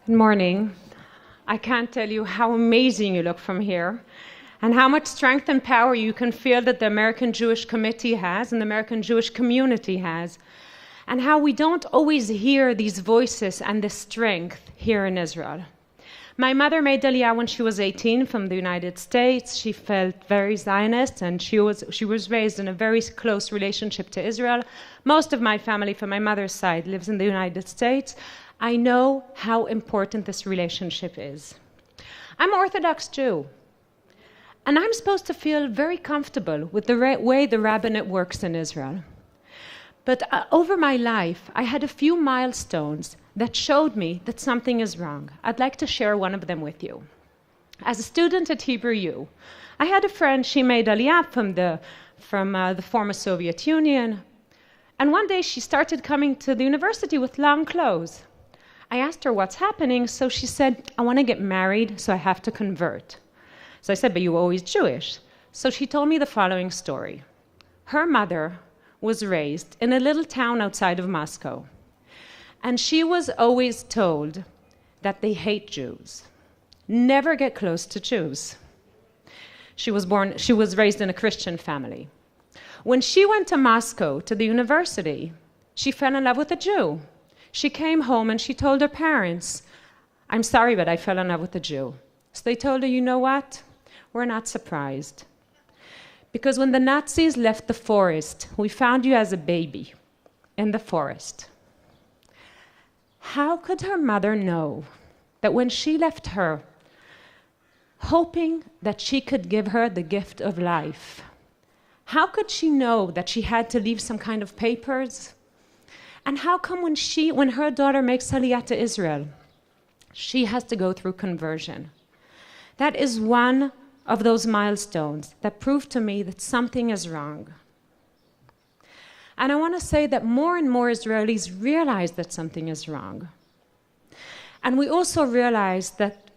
Good morning. I can't tell you how amazing you look from here and how much strength and power you can feel that the American Jewish Committee has and the American Jewish community has, and how we don't always hear these voices and this strength here in Israel. My mother made Aliyah when she was 18 from the United States. She felt very Zionist, and she was raised in a very close relationship to Israel. Most of my family from my mother's side lives in the United States. I know how important this relationship is. I'm an Orthodox Jew, and I'm supposed to feel very comfortable with the way the rabbinate works in Israel. But over my life, I had a few milestones that showed me that something is wrong. I'd like to share one of them with you. As a student at Hebrew U, I had a friend. She made Aliyah from the former Soviet Union. And one day she started coming to the university with long clothes. I asked her what's happening, so she said, I want to get married, so I have to convert. So I said, but you were always Jewish. So she told me the following story. Her mother was raised in a little town outside of Moscow. And she was always told that they hate Jews. Never get close to Jews. She was raised in a Christian family. When she went to Moscow, to the university, she fell in love with a Jew. She came home and she told her parents, I'm sorry, but I fell in love with a Jew. So they told her, you know what? We're not surprised. Because when the Nazis left the forest, we found you as a baby in the forest. How could her mother know that when she left her, hoping that she could give her the gift of life, how could she know that she had to leave some kind of papers? And how come when her daughter makes Aliyah to Israel, she has to go through conversion? That is one of those milestones that prove to me that something is wrong. And I want to say that more and more Israelis realize that something is wrong. And we also realize that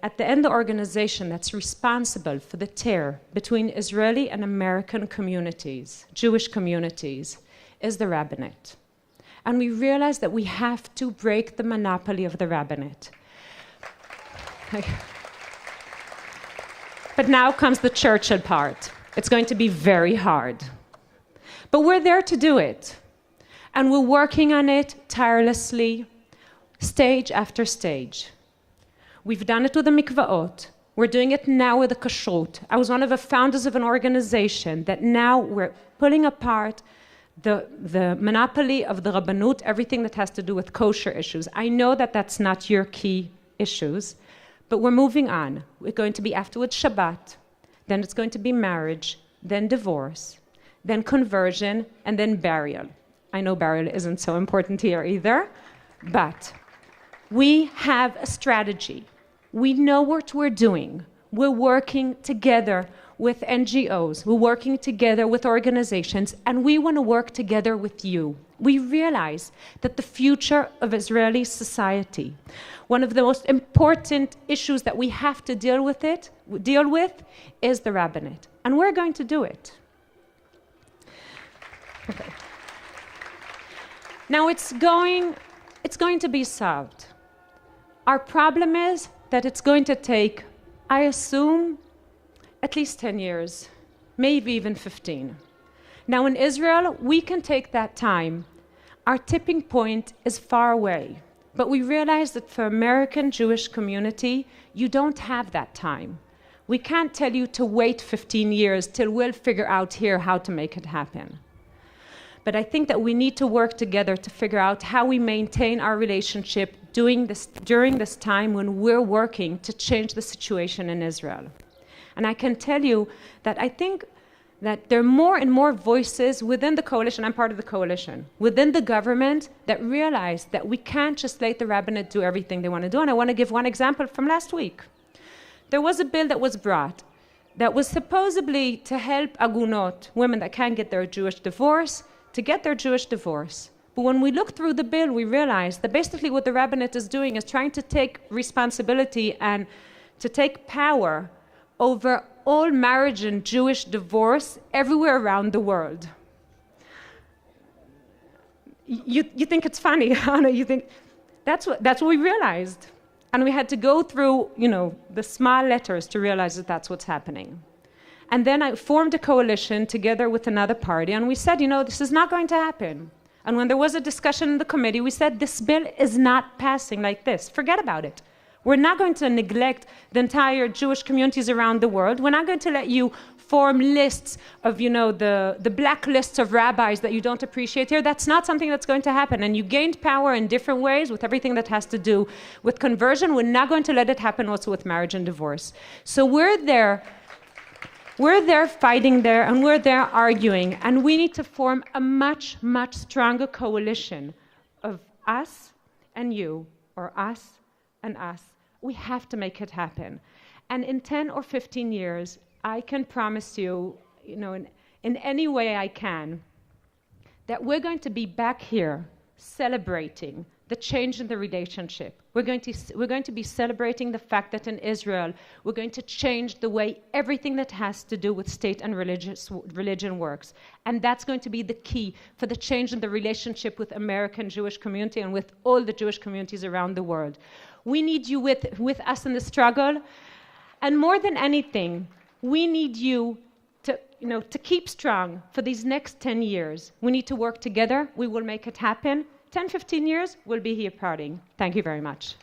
at the end, the organization that's responsible for the tear between Israeli and American communities, Jewish communities, is the rabbinate. And we realize that we have to break the monopoly of the rabbinate. But now comes the Churchill part. It's going to be very hard. But we're there to do it. And we're working on it tirelessly, stage after stage. We've done it with the mikvaot. We're doing it now with the kashrut. I was one of the founders of an organization that now we're pulling apart the monopoly of the Rabbanut, everything that has to do with kosher issues. I know that that's not your key issues, but we're moving on. We're going to be afterwards Shabbat, then it's going to be marriage, then divorce, then conversion, and then burial. I know burial isn't so important here either, but we have a strategy. We know what we're doing. We're working together with NGOs. We're working together with organizations, and we want to work together with you. We realize that the future of Israeli society, one of the most important issues that we have to deal with is the rabbinate. And we're going to do it. Okay. Now it's going to be solved. Our problem is that it's going to take, I assume, at least 10 years, maybe even 15. Now in Israel, we can take that time. Our tipping point is far away. But we realize that for American Jewish community, you don't have that time. We can't tell you to wait 15 years till we'll figure out here how to make it happen. But I think that we need to work together to figure out how we maintain our relationship during this time when we're working to change the situation in Israel. And I can tell you that I think that there are more and more voices within the coalition, I'm part of the coalition, within the government that realize that we can't just let the rabbinate do everything they want to do. And I want to give one example from last week. There was a bill that was brought that was supposedly to help agunot, women that can't get their Jewish divorce, to get their Jewish divorce. But when we look through the bill, we realize that basically what the rabbinate is doing is trying to take responsibility and to take power over all marriage and Jewish divorce everywhere around the world. You think it's funny, Anna? You think that's what we realized. And we had to go through, the small letters to realize that that's what's happening. And then I formed a coalition together with another party, and we said, this is not going to happen. And when there was a discussion in the committee, we said, this bill is not passing like this. Forget about it. We're not going to neglect the entire Jewish communities around the world. We're not going to let you form lists of, the black lists of rabbis that you don't appreciate here. That's not something that's going to happen. And you gained power in different ways with everything that has to do with conversion. We're not going to let it happen also with marriage and divorce. So we're there fighting there, and we're there arguing. And we need to form a much, much stronger coalition of us and you, or us and us. We have to make it happen. And in 10 or 15 years, I can promise you, in any way I can, that we're going to be back here celebrating the change in the relationship. We're going to be celebrating the fact that in Israel, we're going to change the way everything that has to do with state and religion works. And that's going to be the key for the change in the relationship with American Jewish community and with all the Jewish communities around the world. We need you with us in the struggle. And more than anything, we need you to keep strong for these next 10 years. We need to work together. We will make it happen. 10, 15 years, we'll be here partying. Thank you very much.